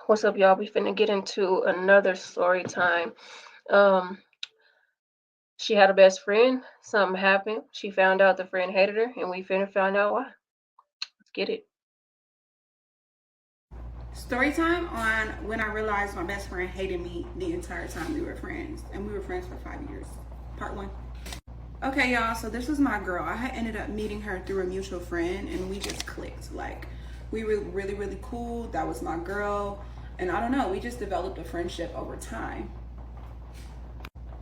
What's up, y'all? We finna get into another story time. Um, she had a best friend. Something happened. She found out the friend hated her, and we finna find out why. Let's get it. Story time on when I realized my best friend hated me the entire time we were friends, and we were friends for 5 years. Part one. Okay, y'all. So this was my girl. I had ended up meeting her through a mutual friend, and we just clicked. Like, we were really, really cool. That was my girl, and I don't know. We just developed a friendship over time.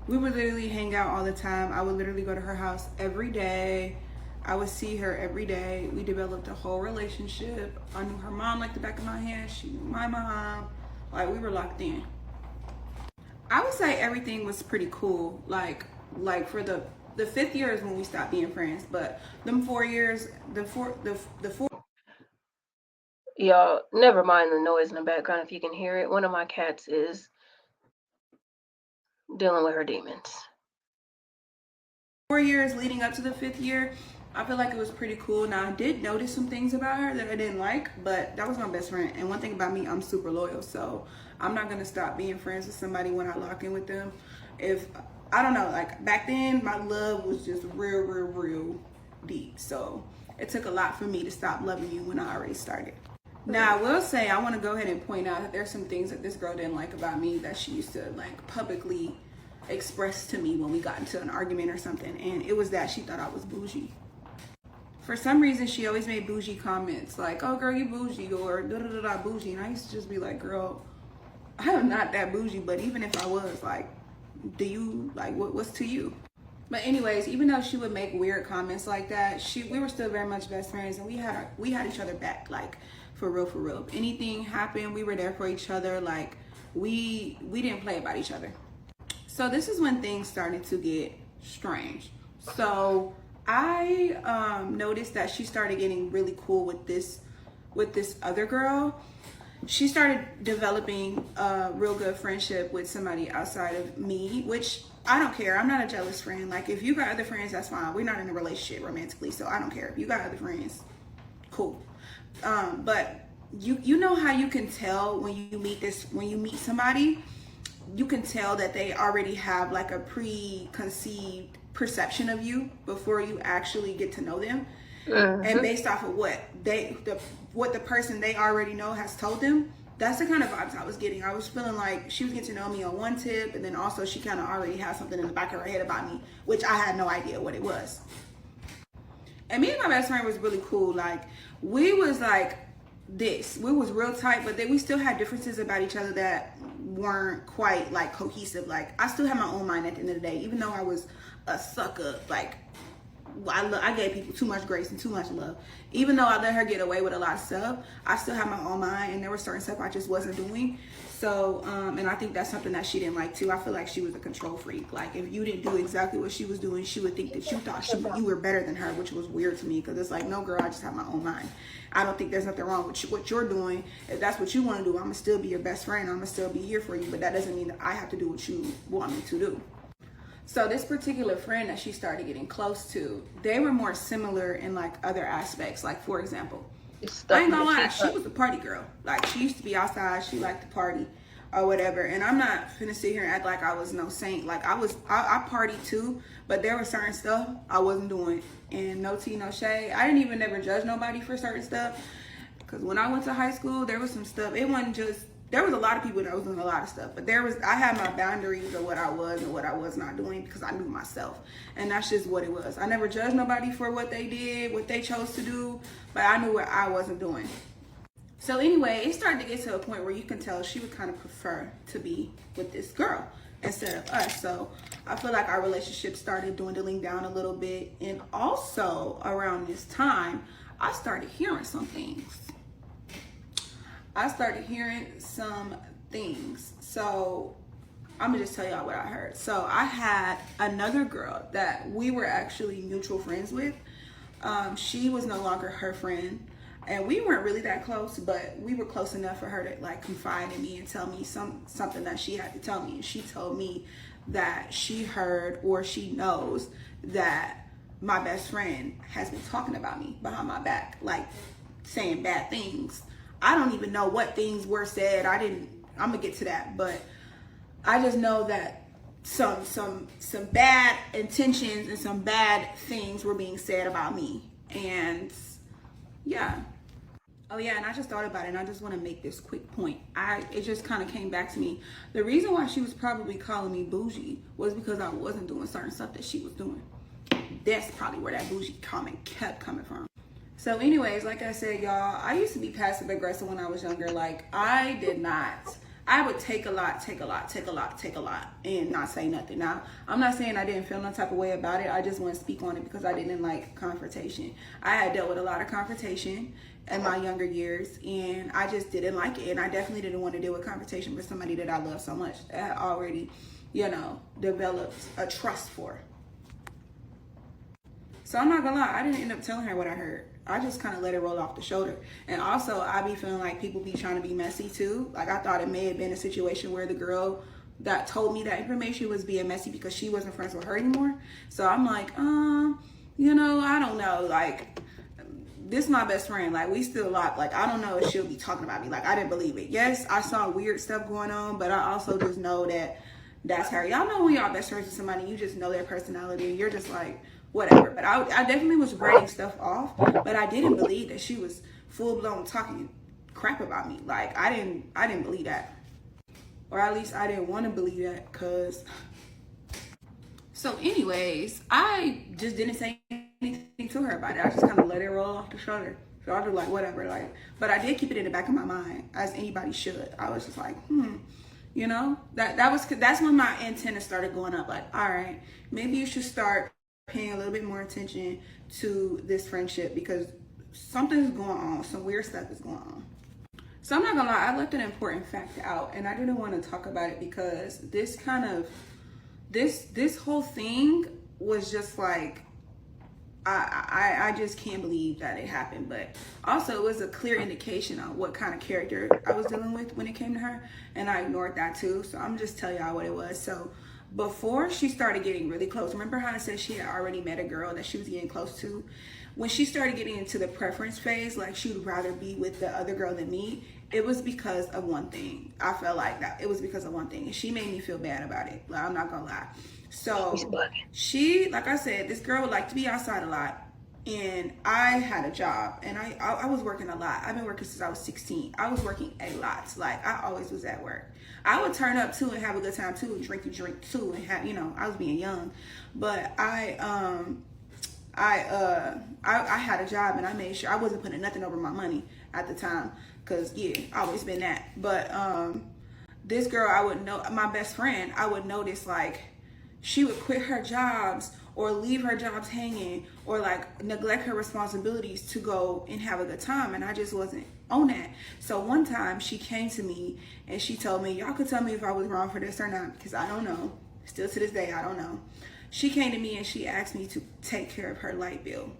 We would literally hang out all the time. I would literally go to her house every day. I would see her every day. We developed a whole relationship. I knew her mom like the back of my hand. She knew my mom. Like, we were locked in. I would say everything was pretty cool. Like for the fifth year is when we stopped being friends. But them 4 years, the four. Y'all, never mind the noise in the background if you can hear it. One of my cats is dealing with her demons. 4 years leading up to the fifth year, I feel like it was pretty cool. Now I did notice some things about her that I didn't like, but that was my best friend. And one thing about me, I'm super loyal, so I'm not gonna stop being friends with somebody when I lock in with them. If I don't know, like back then, my love was just real, real, real deep. So it took a lot for me to stop loving you when I already started. Now I will say I want to go ahead and point out that there's some things that this girl didn't like about me that she used to like publicly express to me when we got into an argument or something, and it was that she thought I was bougie. For some reason, she always made bougie comments like, "Oh, girl, you bougie," or "da da da da bougie," and I used to just be like, "Girl, I am not that bougie." But even if I was, like, do you like what's to you? But anyways, even though she would make weird comments like that, we were still very much best friends, and we had each other back, like for real, for real. If anything happened, we were there for each other. Like we didn't play about each other. So this is when things started to get strange. So I noticed that she started getting really cool with this other girl. She started developing a real good friendship with somebody outside of me, which I don't care. I'm not a jealous friend. Like, if you got other friends, that's fine. We're not in a relationship romantically, so I don't care. If you got other friends, cool. But you know how you can tell when you meet somebody, you can tell that they already have like a preconceived perception of you before you actually get to know them, and Mm-hmm. based off of what the person they already know has told them. That's the kind of vibes I was getting. I was feeling like she was getting to know me on one tip, and then also she kind of already had something in the back of her head about me, which I had no idea what it was. And me and my best friend was really cool. Like, we was like this. We was real tight, but then we still had differences about each other that weren't quite like cohesive. Like, I still had my own mind at the end of the day, even though I was a sucker. Like, I gave people too much grace and too much love. Even though I let her get away with a lot of stuff, I still had my own mind, and there was certain stuff I just wasn't doing. So, and I think that's something that she didn't like too. I feel like she was a control freak. Like, if you didn't do exactly what she was doing, she would think that you thought you were better than her, which was weird to me, because it's like, no, girl, I just have my own mind. I don't think there's nothing wrong with what you're doing. If that's what you want to do, I'm gonna still be your best friend. I'm gonna still be here for you, but that doesn't mean that I have to do what you want me to do. So this particular friend that she started getting close to, they were more similar in like other aspects. Like, for example, It's I stuck ain't in the gonna lie, she teacup. was a party girl. Like, she used to be outside, she liked to party or whatever. And I'm not finna sit here and act like I was no saint. Like, I partied too, but there was certain stuff I wasn't doing. And no tea, no shade. I didn't even never judge nobody for certain stuff. Because when I went to high school, there was some stuff. It wasn't just, there was a lot of people that was doing a lot of stuff, but I had my boundaries of what I was and what I was not doing, because I knew myself, and that's just what it was. I never judged nobody for what they did, what they chose to do, but I knew what I wasn't doing. So anyway, it started to get to a point where you can tell she would kind of prefer to be with this girl instead of us. So I feel like our relationship started dwindling down a little bit, and also around this time, I started hearing some things. I started hearing some things. So I'm gonna just tell y'all what I heard. So I had another girl that we were actually mutual friends with. She was no longer her friend, and we weren't really that close, but we were close enough for her to like confide in me and tell me something that she had to tell me. And she told me that she heard, or she knows, that my best friend has been talking about me behind my back, like saying bad things I don't even know what things were said. I'm gonna get to that, but I just know that some bad intentions and some bad things were being said about me. And yeah. Oh yeah, and I just thought about it, and I just want to make this quick point. It just kind of came back to me. The reason why she was probably calling me bougie was because I wasn't doing certain stuff that she was doing. That's probably where that bougie comment kept coming from. So anyways, like I said, y'all, I used to be passive aggressive when I was younger. Like, I would take a lot, and not say nothing. Now, I'm not saying I didn't feel no type of way about it. I just want to speak on it because I didn't like confrontation. I had dealt with a lot of confrontation in my younger years, and I just didn't like it. And I definitely didn't want to deal with confrontation with somebody that I love so much, that I had already, developed a trust for. So I'm not gonna lie, I didn't end up telling her what I heard. I just kind of let it roll off the shoulder. And also, I be feeling like people be trying to be messy too. Like, I thought it may have been a situation where the girl that told me that information was being messy because she wasn't friends with her anymore. So I'm like, I don't know. Like, this is my best friend. Like, we still locked. Like, I don't know if she'll be talking about me. Like, I didn't believe it. Yes, I saw weird stuff going on, but I also just know that that's her. Y'all know when y'all best friends with somebody, you just know their personality, and you're just like, whatever. But I definitely was writing stuff off, but I didn't believe that she was full blown talking crap about me. Like, I didn't believe that, or at least I didn't want to believe that. So anyways, I just didn't say anything to her about it. I just kind of let it roll off the shoulder. So I was like, whatever. Like, but I did keep it in the back of my mind, as anybody should. I was just like, that's when my antenna started going up. Like, all right, maybe you should start paying a little bit more attention to this friendship, because something's going on. Some weird stuff is going on. So I'm not gonna lie, I left an important fact out, and I didn't want to talk about it because this whole thing was just like, I just can't believe that it happened. But also, it was a clear indication on what kind of character I was dealing with when it came to her, and I ignored that too. So I'm just telling y'all what it was. So before she started getting really close, remember how I said she had already met a girl that she was getting close to? When she started getting into the preference phase, like she would rather be with the other girl than me, it was because of one thing. I felt like that it was because of one thing, and she made me feel bad about it. Like, I'm not gonna lie. So she, like I said, this girl would like to be outside a lot, and I had a job, and I was working a lot. I've been working since I was 16. I was working a lot. Like, I always was at work. I would turn up too and have a good time too, and drink too, and have, I was being young, but I had a job, and I made sure I wasn't putting nothing over my money at the time, because I always been that. But this girl, I would know, my best friend, I would notice, like, she would quit her jobs or leave her jobs hanging, or like neglect her responsibilities to go and have a good time, and I just wasn't on that. So one time she came to me and she told me, y'all could tell me if I was wrong for this or not, because I don't know. Still to this day, I don't know. She came to me and she asked me to take care of her light bill.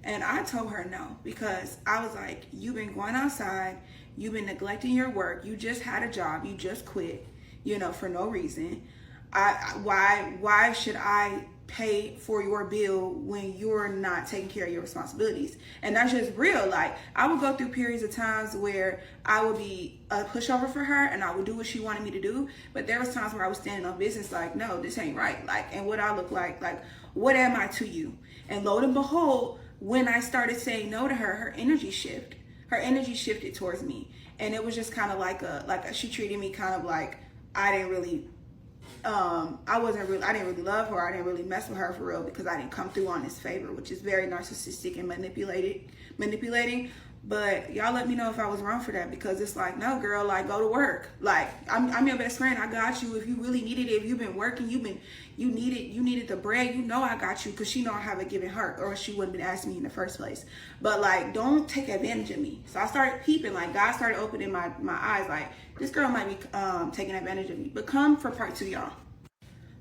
And I told her no, because I was like, you've been going outside, you've been neglecting your work, you just had a job, you just quit, for no reason. Why should I pay for your bill when you're not taking care of your responsibilities? And that's just real. Like, I would go through periods of times where I would be a pushover for her, and I would do what she wanted me to do. But there was times where I was standing on business, like, no, this ain't right. Like, and what I look like, what am I to you? And lo and behold, when I started saying no to her, her energy shifted towards me. And it was just kind of like she treated me kind of like I didn't really love her. I didn't really mess with her for real, because I didn't come through on this favor, which is very narcissistic and manipulating. But y'all let me know if I was wrong for that, because it's like, no, girl, like, go to work. Like, I'm your best friend. I got you. If you really needed it, if you've been working, you needed the bread, I got you, because she know I haven't given her, or she wouldn't have been asking me in the first place. But like, don't take advantage of me. So I started peeping, like, God started opening my eyes, like, this girl might be taking advantage of me. But come for part 2, y'all.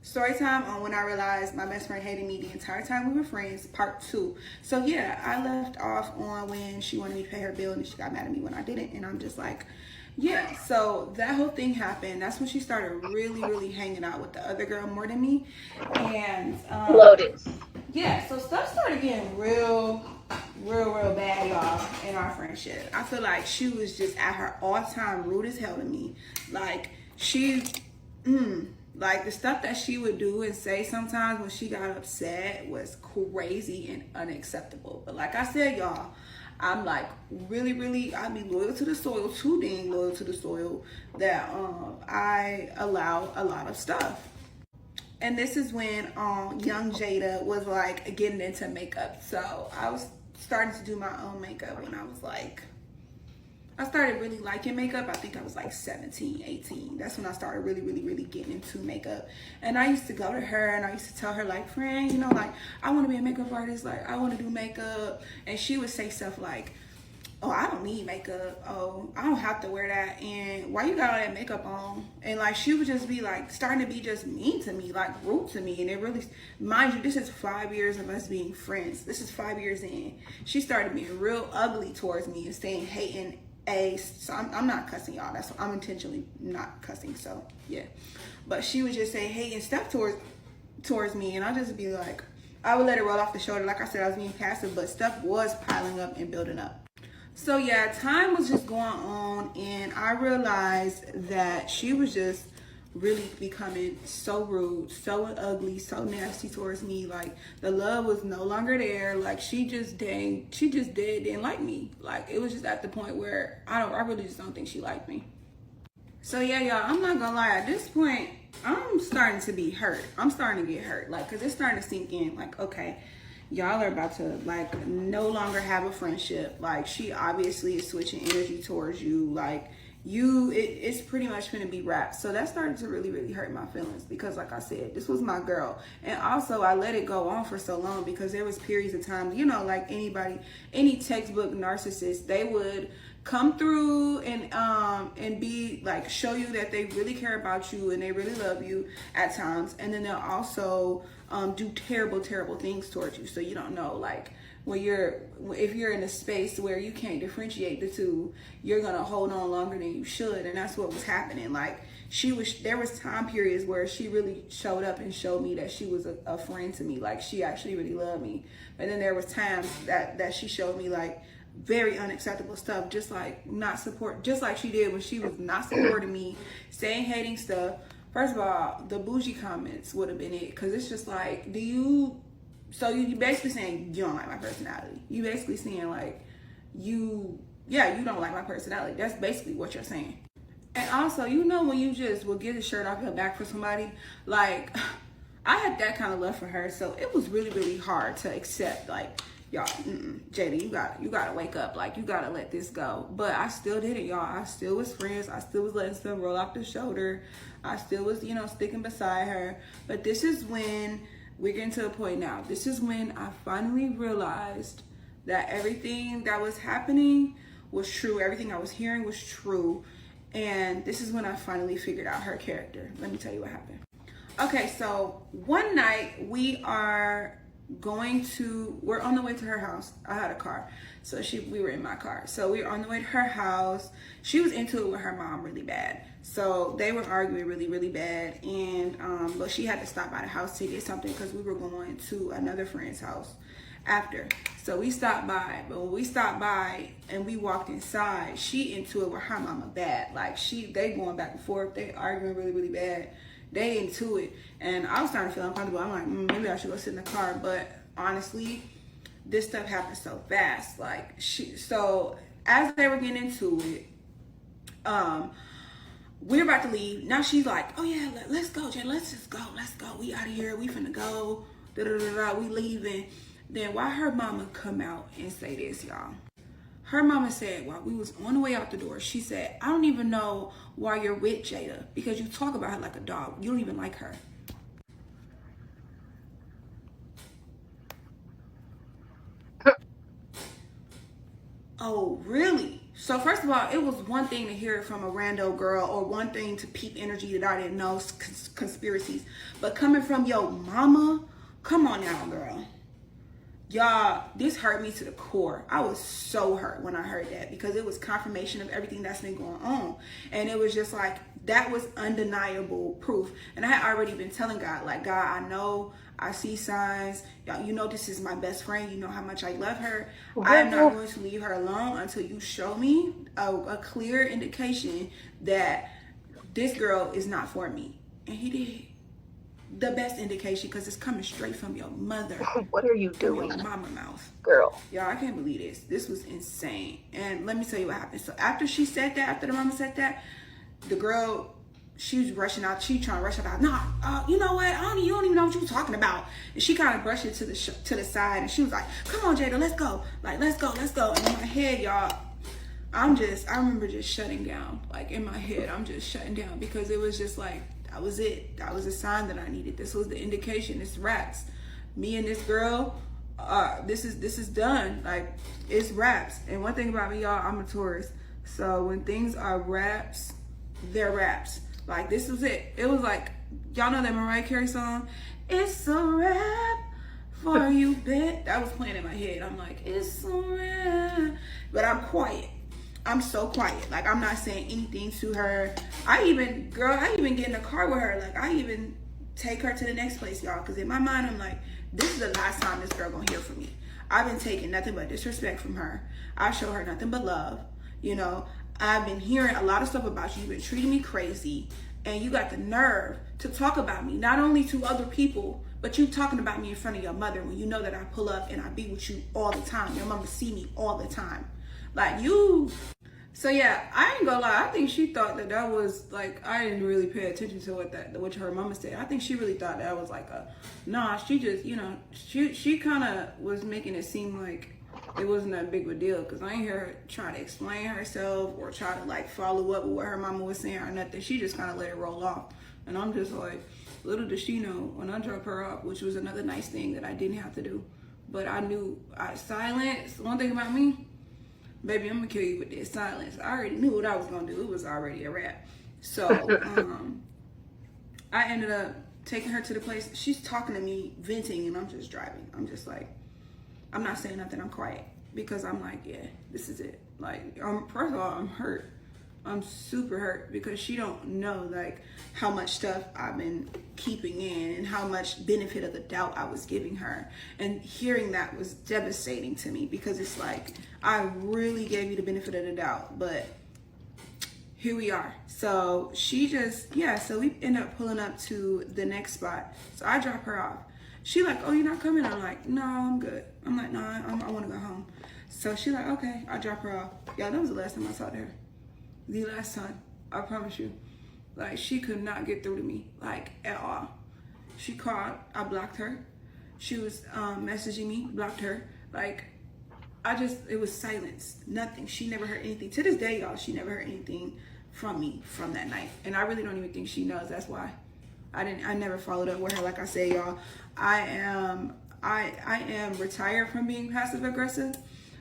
Story time on when I realized my best friend hated me the entire time we were friends, part 2. So yeah, I left off on when she wanted me to pay her bill, and she got mad at me when I didn't. And I'm just like, yeah. So that whole thing happened. That's when she started really, really hanging out with the other girl more than me. And Loaded. yeah, so stuff started getting real real bad, y'all, in our friendship. I feel like she was just at her all-time rude as hell to me. Like, like the stuff that she would do and say sometimes when she got upset was crazy and unacceptable. But like I said, y'all, I'm like really, I be loyal to the soil, too dang loyal to the soil, that I allow a lot of stuff. And this is when young Jada was like getting into makeup. So I was starting to do my own makeup when I started really liking makeup. I think I was like 17, 18. That's when I started really getting into makeup. And I used to go to her and I used to tell her, like, friend, you know, like, I want to be a makeup artist. Like, I want to do makeup. And she would say stuff like, oh, I don't need makeup. Oh, I don't have to wear that. And why you got all that makeup on? And like, she would just be like, starting to be just mean to me, like rude to me. And it really, mind you, this is 5 years of us being friends. This is 5 years in. She started being real ugly towards me and saying hating so I'm not cussing, y'all. I'm intentionally not cussing. So yeah, but she would just say hating stuff towards me, and I'll just be like, I would let it roll off the shoulder. Like I said, I was being passive, but stuff was piling up and building up. So yeah, time was just going on, and I realized that she was just really becoming so rude, so ugly, so nasty towards me. Like, the love was no longer there. Like, she just didn't like me. Like, it was just at the point where I really just don't think she liked me. So yeah, y'all, I'm not gonna lie, at this point, I'm starting to be hurt. I'm starting to get hurt, like, cause it's starting to sink in, like, okay, y'all are about to, like, no longer have a friendship. Like, she obviously is switching energy towards you. Like, it's pretty much gonna be wrapped. So that started to really hurt my feelings, because like I said, this was my girl. And also, I let it go on for so long because there was periods of time, you know, like any textbook narcissist, they would come through and be like, show you that they really care about you and they really love you at times, and then they'll also do terrible things towards you. So you don't know, like, if you're in a space where you can't differentiate the two, you're gonna hold on longer than you should. And that's what was happening. Like, there was time periods where she really showed up and showed me that she was a friend to me. Like, she actually really loved me. But then there was times that she showed me, like, very unacceptable stuff, just like just like she did when she was not supporting me, saying hating stuff. First of all, the bougie comments would have been it, because it's just like, so you basically saying you don't like my personality. You basically saying, like, you don't like my personality. That's basically what you're saying. And also, you know, when you just will get the shirt off your back for somebody, like, I had that kind of love for her, so it was really hard to accept, like, y'all, Jada, you gotta wake up. Like, you gotta let this go. But I still did it, y'all. I still was friends. I still was letting stuff roll off the shoulder. I still was, you know, sticking beside her. But this is when we're getting to a point now. This is when I finally realized that everything that was happening was true. Everything I was hearing was true. And this is when I finally figured out her character. Let me tell you what happened. Okay, so one night we're on the way to her house. I had a car, so we were in my car. So we were on the way to her house. She was into it with her mom really bad. So they were arguing really bad, and but she had to stop by the house to get something because we were going to another friend's house after. So we stopped by, but when we stopped by and we walked inside, she into it with her mama bad. Like, they going back and forth. They arguing really bad. They into it, and I was starting to feel uncomfortable. I'm like, maybe I should go sit in the car. But honestly, this stuff happened so fast. Like, so as they were getting into it, we were about to leave. Now she's like, oh yeah, let's go, Jen. Let's just go. Let's go. We out of here. We finna go. We leaving. Then why her mama come out and say this, y'all? Her mama said, while we was on the way out the door, she said, I don't even know why you're with Jada, because you talk about her like a dog. You don't even like her. Oh, really? So first of all, it was one thing to hear it from a rando girl, or one thing to peep energy that I didn't know, conspiracies. But coming from your mama, come on now, girl. Y'all, this hurt me to the core. I was so hurt when I heard that, because it was confirmation of everything that's been going on. And it was just like, that was undeniable proof. And I had already been telling God, like, God, I know I see signs. Y'all, you know this is my best friend. You know how much I love her. I am not going to leave her alone until you show me a clear indication that this girl is not for me. And he did. The best indication, because it's coming straight from your mother. What are you doing? Your mama mouth. Girl. Y'all, I can't believe this. This was insane. And let me tell you what happened. So after she said that, after the mama said that, the girl, she was rushing out. She trying to rush out. Nah, you know what? You don't even know what you were talking about. And she kind of brushed it to the side. And she was like, come on, Jada, let's go. Like, let's go. And in my head, y'all, I remember just shutting down. Like, in my head, I'm just shutting down. Because it was just like, that was it. That was a sign that I needed. This was the indication. It's wraps. Me and this girl, this is done. Like, it's wraps. And one thing about me, y'all, I'm a Taurus. So when things are wraps, they're wraps. Like, this was it. It was like, y'all know that Mariah Carey song? It's a wrap for you, bet. That was playing in my head. I'm like, it's a wrap. But I'm quiet. I'm so quiet. Like, I'm not saying anything to her. I even get in the car with her. Like, I even take her to the next place, y'all. Because in my mind, I'm like, this is the last time this girl gonna hear from me. I've been taking nothing but disrespect from her. I show her nothing but love. You know, I've been hearing a lot of stuff about you. You've been treating me crazy. And you got the nerve to talk about me, not only to other people, but you talking about me in front of your mother when you know that I pull up and I be with you all the time. Your mama see me all the time. Like, you. So yeah, I ain't gonna lie. I think she thought that was like, I didn't really pay attention to what her mama said. I think she really thought that was like she just, you know, she kind of was making it seem like it wasn't that big of a deal. Cause I ain't hear her try to explain herself or try to like follow up with what her mama was saying or nothing. She just kind of let it roll off. And I'm just like, little does she know, when I dropped her off, which was another nice thing that I didn't have to do, but I knew silence. One thing about me, baby, I'm gonna kill you with this silence. I already knew what I was gonna do. It was already a wrap. So I ended up taking her to the place. She's talking to me, venting, and I'm just driving. I'm just like, I'm not saying nothing. I'm quiet because I'm like, yeah, this is it. Like, first of all, I'm hurt. I'm super hurt because she don't know like how much stuff I've been keeping in and how much benefit of the doubt I was giving her. And hearing that was devastating to me because it's like, I really gave you the benefit of the doubt, but here we are. So she just, so we end up pulling up to the next spot. So I drop her off. She like, oh, you're not coming? I'm like, no, I'm good. I'm like, no, I want to go home. So she like, okay, I drop her off. Yeah, that was the last time I saw her. The last time, I promise you. Like, she could not get through to me, like, at all. She called, I blocked her. She was messaging me, blocked her. Like, it was silence, nothing. She never heard anything. To this day, y'all, she never heard anything from me from that night. And I really don't even think she knows. That's why I never followed up with her. Like I say, y'all, I am retired from being passive aggressive.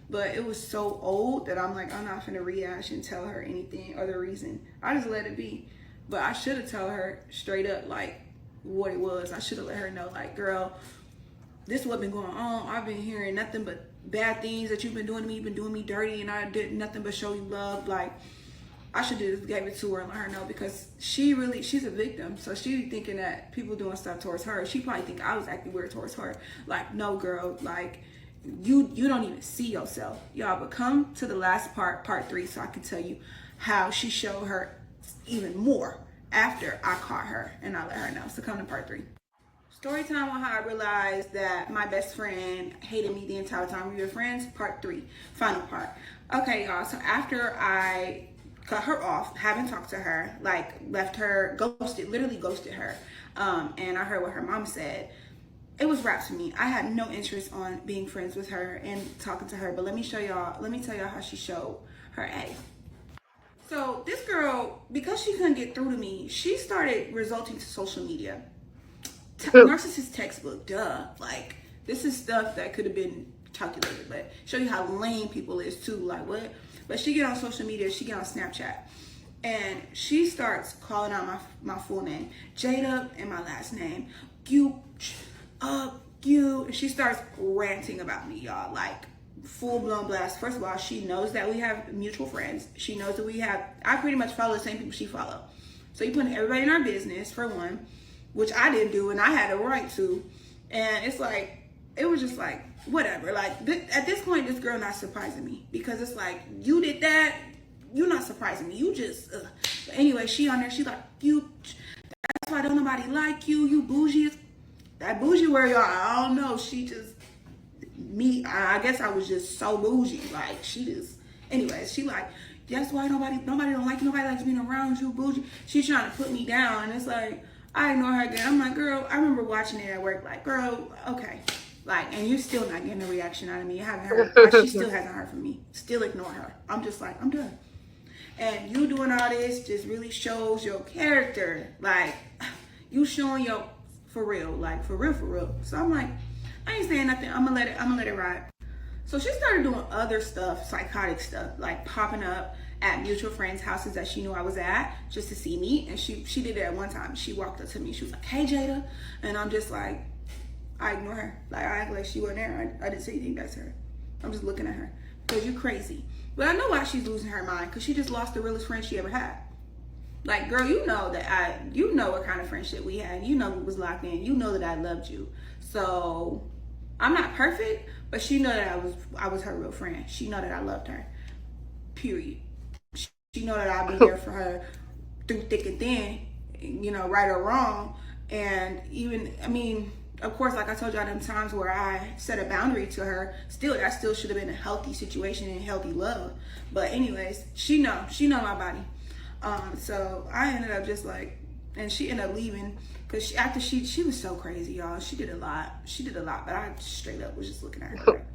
But it was so old that I'm like, I'm not finna rehash and tell her anything other reason. I just let it be. But I should have told her straight up like what it was. I should have let her know like, girl, this is what been going on. I've been hearing nothing but bad things that you've been doing to me. You've been doing me dirty and I did nothing but show you love. Like, I should have just gave it to her and let her know because she's a victim. So she thinking that people doing stuff towards her. She probably think I was acting weird towards her. Like, no, girl, like, you don't even see yourself, y'all. But come to the last part 3, so I can tell you how she showed her even more after I caught her and I let her know. So come to part 3. Story time on how I realized that my best friend hated me the entire time we were friends. Part 3, final part. Okay, y'all. So after I cut her off, haven't talked to her, like left her, literally ghosted her, and I heard what her mom said. It was wraps for me. I had no interest on being friends with her and talking to her. But let me tell y'all how she showed her A. So this girl, because she couldn't get through to me, she started resorting to social media. Narcissist textbook, duh. Like, this is stuff that could have been calculated, but show you how lame people is too. Like, what? But she get on social media, she get on Snapchat, and she starts calling out my full name, Jada, and my last name, you. She starts ranting about me, y'all, like full-blown blast. First of all, she knows that we have mutual friends. She knows that I pretty much follow the same people she follow. So you putting everybody in our business, for one, which I didn't do and I had a right to. And it's like, it was just like, whatever. Like, at this point, this girl not surprising me because it's like, you did that, you're not surprising me. You just, But anyway, she on there, she like, you, that's why don't nobody like you. You bougie. That bougie where y'all, I don't know. She just, I guess I was just so bougie. Like, she just, anyways, she like, that's why nobody don't like you. Nobody likes being around you, bougie. She's trying to put me down. And it's like, I ignore her again. I'm like, girl, I remember watching it at work. Like, girl, okay. Like, and you're still not getting a reaction out of me. I haven't heard. She still hasn't heard from me. Still ignore her. I'm just like, I'm done. And you doing all this just really shows your character. Like, you showing your, for real. Like, for real, for real. So I'm like, I ain't saying nothing. I'm gonna let it ride. So she started doing other stuff, psychotic stuff, like popping up at mutual friends' houses that she knew I was at just to see me. And she did it at one time. She walked up to me. She was like, hey, Jada. And I'm just like, I ignore her. Like, I act like she wasn't there. I didn't say anything back to her. I'm just looking at her because you're crazy. But I know why she's losing her mind, because she just lost the realest friend she ever had. Like, girl, you know you know what kind of friendship we had. You know we was locked in. You know that I loved you. So I'm not perfect, but she know that I was her real friend. She know that I loved her. Period. She know that I'll be there for her through thick and thin, you know, right or wrong. And even, I mean, of course, like I told y'all, them times where I set a boundary to her, that still should have been a healthy situation and healthy love. But anyways, she know my body. So I ended up just like, and she ended up leaving because after she was so crazy, y'all. She did a lot, but I straight up was just looking at her like,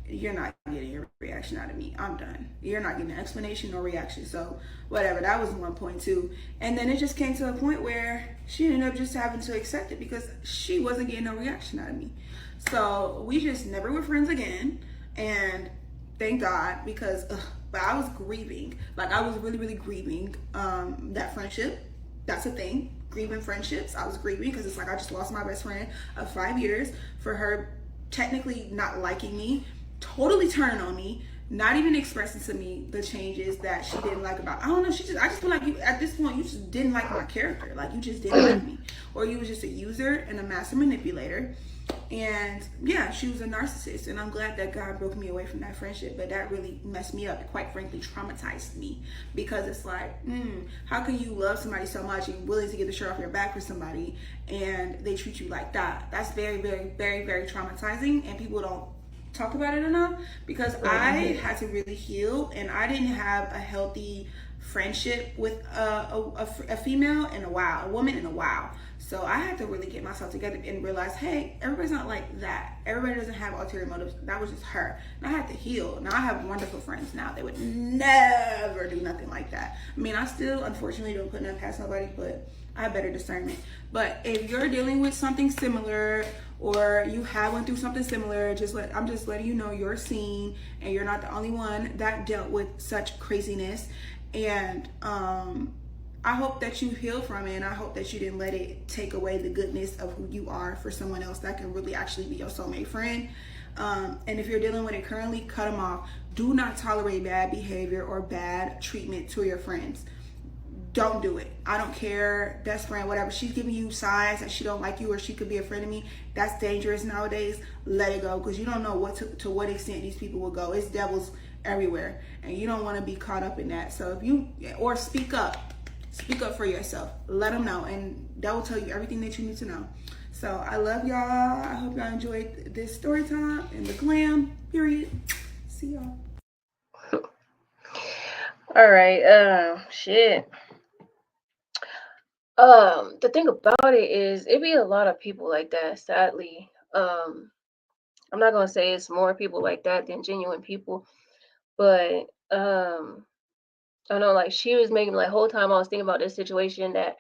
you're not getting a reaction out of me. I'm done. You're not getting an explanation or reaction. So whatever. That was 1.2. And then it just came to a point where she ended up just having to accept it because she wasn't getting no reaction out of me. So we just never were friends again. And thank God, because but I was grieving. Like, I was really, really grieving that friendship. That's a thing. Grieving friendships. I was grieving because it's like I just lost my best friend of 5 years for her technically not liking me, totally turning on me, not even expressing to me the changes that she didn't like about. I don't know. I just feel like you at this point you just didn't like my character. Like, you just didn't like me, or you was just a user and a master manipulator. And yeah, she was a narcissist, and I'm glad that God broke me away from that friendship. But that really messed me up. Quite frankly, traumatized me, because it's like, how can you love somebody so much and willing to get the shirt off your back for somebody, and they treat you like that? That's very, very, very, very traumatizing, and people don't talk about it enough, because I had to really heal, and I didn't have a healthy friendship with a female in a while, a woman in a while. So I had to really get myself together and realize, hey, everybody's not like that. Everybody doesn't have ulterior motives. That was just her. And I had to heal. Now I have wonderful friends now. They would never do nothing like that. I mean, I still, unfortunately, don't put nothing past nobody, but I have better discernment. But if you're dealing with something similar, or you have went through something similar, I'm just letting you know you're seen, and you're not the only one that dealt with such craziness. And I hope that you heal from it, and I hope that you didn't let it take away the goodness of who you are for someone else that can really actually be your soulmate friend. And if you're dealing with it currently, cut them off. Do not tolerate bad behavior or bad treatment to your friends. Don't do it. I don't care, best friend, whatever. She's giving you signs that she don't like you, or she could be a friend of me. That's dangerous nowadays. Let it go, because you don't know to what extent these people will go. It's devils everywhere, and you don't want to be caught up in that. So speak up for yourself. Let them know, and that will tell you everything that you need to know. So I love y'all. I hope y'all enjoyed this story time and the glam. Period. See y'all. All right. Shit. The thing about it is, it be a lot of people like that, sadly. I'm not gonna say it's more people like that than genuine people, but I know, like, she was making, like, whole time I was thinking about this situation that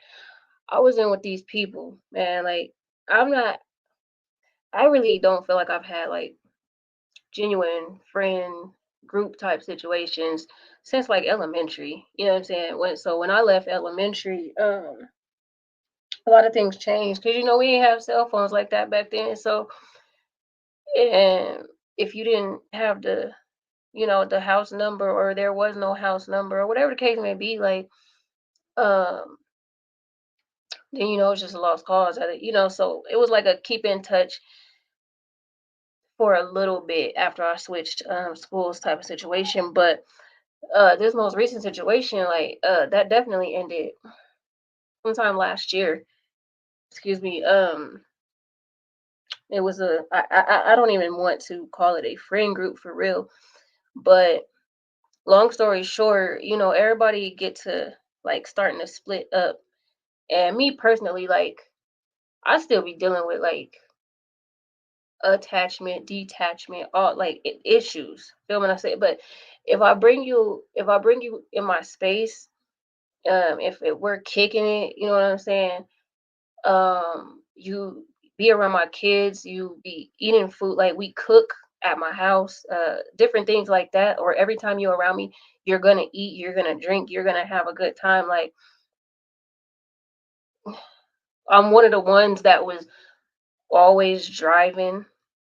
I was in with these people, man. Like, I'm not, I really don't feel like I've had like genuine friend group type situations since like elementary. You know what I'm saying? When I left elementary, a lot of things changed because we didn't have cell phones like that back then. So, and if you didn't have the house number, or there was no house number, or whatever the case may be, like, um then it's just a lost cause. So it was like a keep in touch for a little bit after I switched schools type of situation. But this most recent situation, like that definitely ended sometime last year. Excuse me. It was I don't even want to call it a friend group for real, but long story short, everybody get to like starting to split up. And me personally, like I still be dealing with like attachment, detachment, all like issues. Feel what I say? But if I bring you in my space, if we're kicking it, you know what I'm saying? You be around my kids, you be eating food, like we cook at my house, different things like that. Or every time you're around me, you're gonna eat, you're gonna drink, you're gonna have a good time. Like I'm one of the ones that was always driving,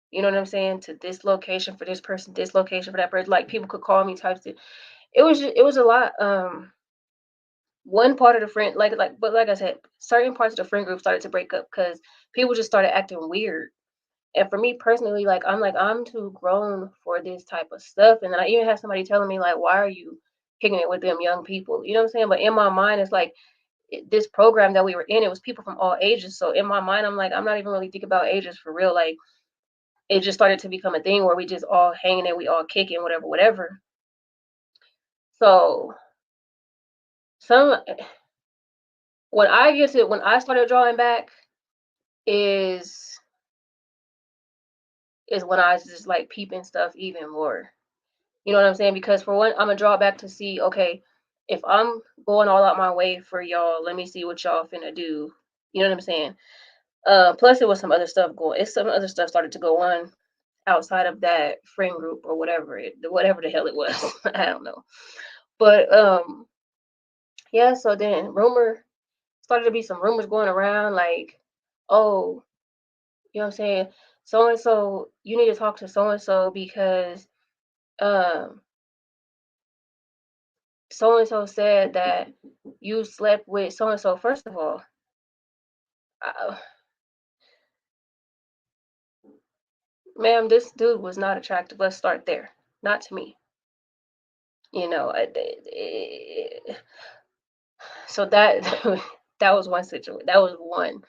you know what I'm saying, to this location for this person, this location for that person. Like people could call me types of it was a lot. One part of the friend but like I said, certain parts of the friend group started to break up because people just started acting weird. And for me personally, I'm too grown for this type of stuff. And then I even had somebody telling me like, why are you kicking it with them young people? You know what I'm saying? But in my mind, it's like this program that we were in, it was people from all ages. So in my mind, I'm like, I'm not even really thinking about ages for real. Like it just started to become a thing where we just all hanging and we all kicking, whatever, whatever. So some when I started drawing back is is when I was just like peeping stuff even more. You know what I'm saying? Because for one, I'm gonna draw back to see, okay, if I'm going all out my way for y'all, let me see what y'all finna do. You know what I'm saying? Plus it was some other stuff going. It's some other stuff started to go on outside of that friend group or whatever the hell it was. I don't know. But yeah. So then started to be some rumors going around like, oh, you know what I'm saying? So and so, you need to talk to so and so because um so and so said that you slept with so and so. First of all, uh, ma'am, this dude was not attractive. Let's start there. Not to me. You know, so that that was one situation. That was one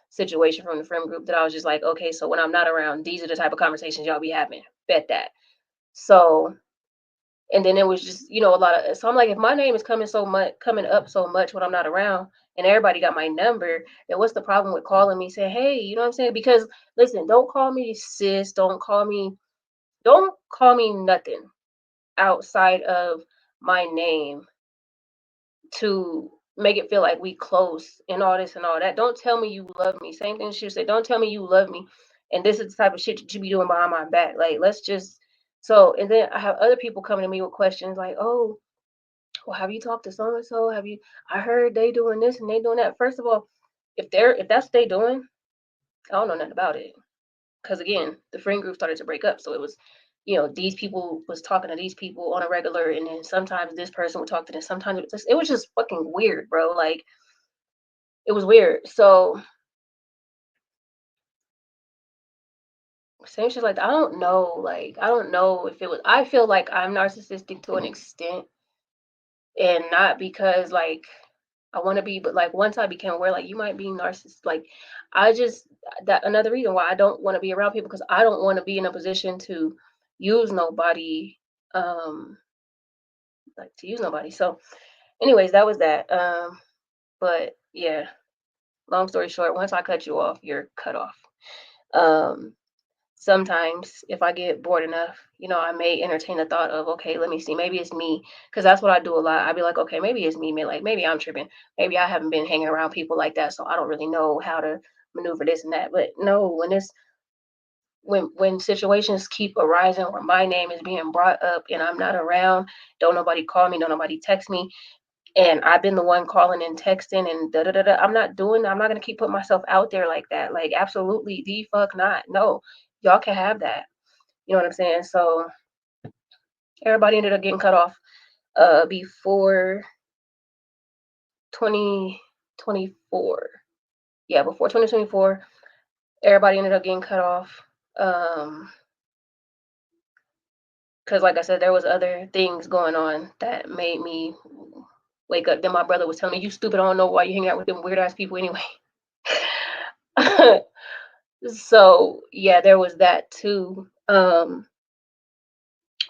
situation from the friend group that I was just like, okay, so when I'm not around, these are the type of conversations y'all be having. Bet that. So, and then it was just, a lot of. So I'm like, if my name is coming up so much when I'm not around, and everybody got my number, then what's the problem with calling me, saying, hey, you know what I'm saying? Because listen, don't call me sis, don't call me nothing outside of my name to make it feel like we close and all this and all that. Don't tell me you love me. Same thing she said. Don't tell me you love me. And this is the type of shit that you be doing behind my back. Like, let's just and then I have other people coming to me with questions like, oh, well, have you talked to so and so? Have you I heard they doing this and they doing that. First of all, if that's what they doing, I don't know nothing about it. Because again, the friend group started to break up. So it was, these people was talking to these people on a regular, and then sometimes this person would talk to them. Sometimes it was just fucking weird, bro. Like it was weird. So same shit like that. I don't know if it was. I feel like I'm narcissistic to an extent, and not because like I want to be, but like once I became aware, like you might be narcissist. Like I just that another reason why I don't want to be around people because I don't want to be in a position to use nobody. Like to use nobody. So, anyways, that was that. But yeah, long story short, once I cut you off, you're cut off. Um, Sometimes if I get bored enough, I may entertain the thought of, okay, let me see, maybe it's me, because that's what I do a lot. I'd be like, okay, maybe it's me, man. Like maybe I'm tripping. Maybe I haven't been hanging around people like that, so I don't really know how to maneuver this and that. But no, when situations keep arising where my name is being brought up and I'm not around, don't nobody call me, don't nobody text me, and I've been the one calling and texting and da da da da. I'm not gonna keep putting myself out there like that. Like absolutely the fuck not. No, y'all can have that. You know what I'm saying? So everybody ended up getting cut off before 2024. yeah, before 2024, everybody ended up getting cut off. Because like I said, there was other things going on that made me wake up. Then my brother was telling me, "You stupid! I don't know why you hang out with them weird ass people anyway." So yeah, there was that too.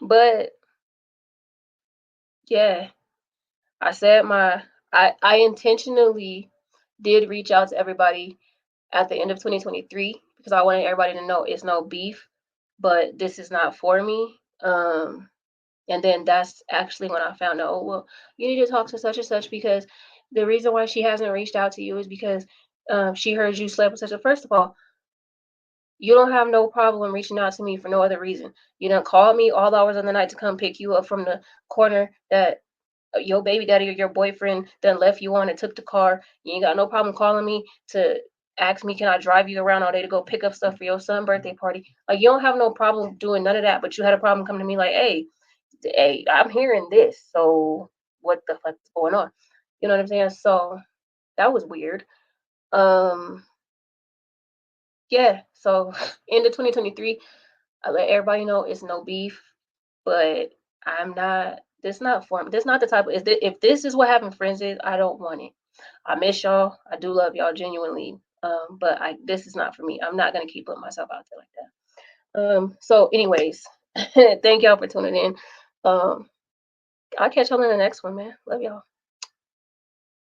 But yeah, I said my I intentionally did reach out to everybody at the end of 2023 because I wanted everybody to know it's no beef, but this is not for me. And then that's actually when I found out, oh well, you need to talk to such and such because the reason why she hasn't reached out to you is because she heard you slept with such a. First of all, you don't have no problem reaching out to me for no other reason. You don't call me all hours of the night to come pick you up from the corner that your baby daddy or your boyfriend done left you on and took the car. You ain't got no problem calling me to ask me, can I drive you around all day to go pick up stuff for your son's birthday party? Like you don't have no problem doing none of that, but you had a problem coming to me like, hey, I'm hearing this. So what the fuck is going on? You know what I'm saying? So that was weird. Um, yeah. So end of 2023, I let everybody know it's no beef, but I'm not. This not for me. This not the type of. If this is what having friends is, I don't want it. I miss y'all. I do love y'all genuinely. But this is not for me. I'm not gonna keep putting myself out there like that. So anyways, thank y'all for tuning in. Um, I'll catch y'all in the next one, man. Love y'all.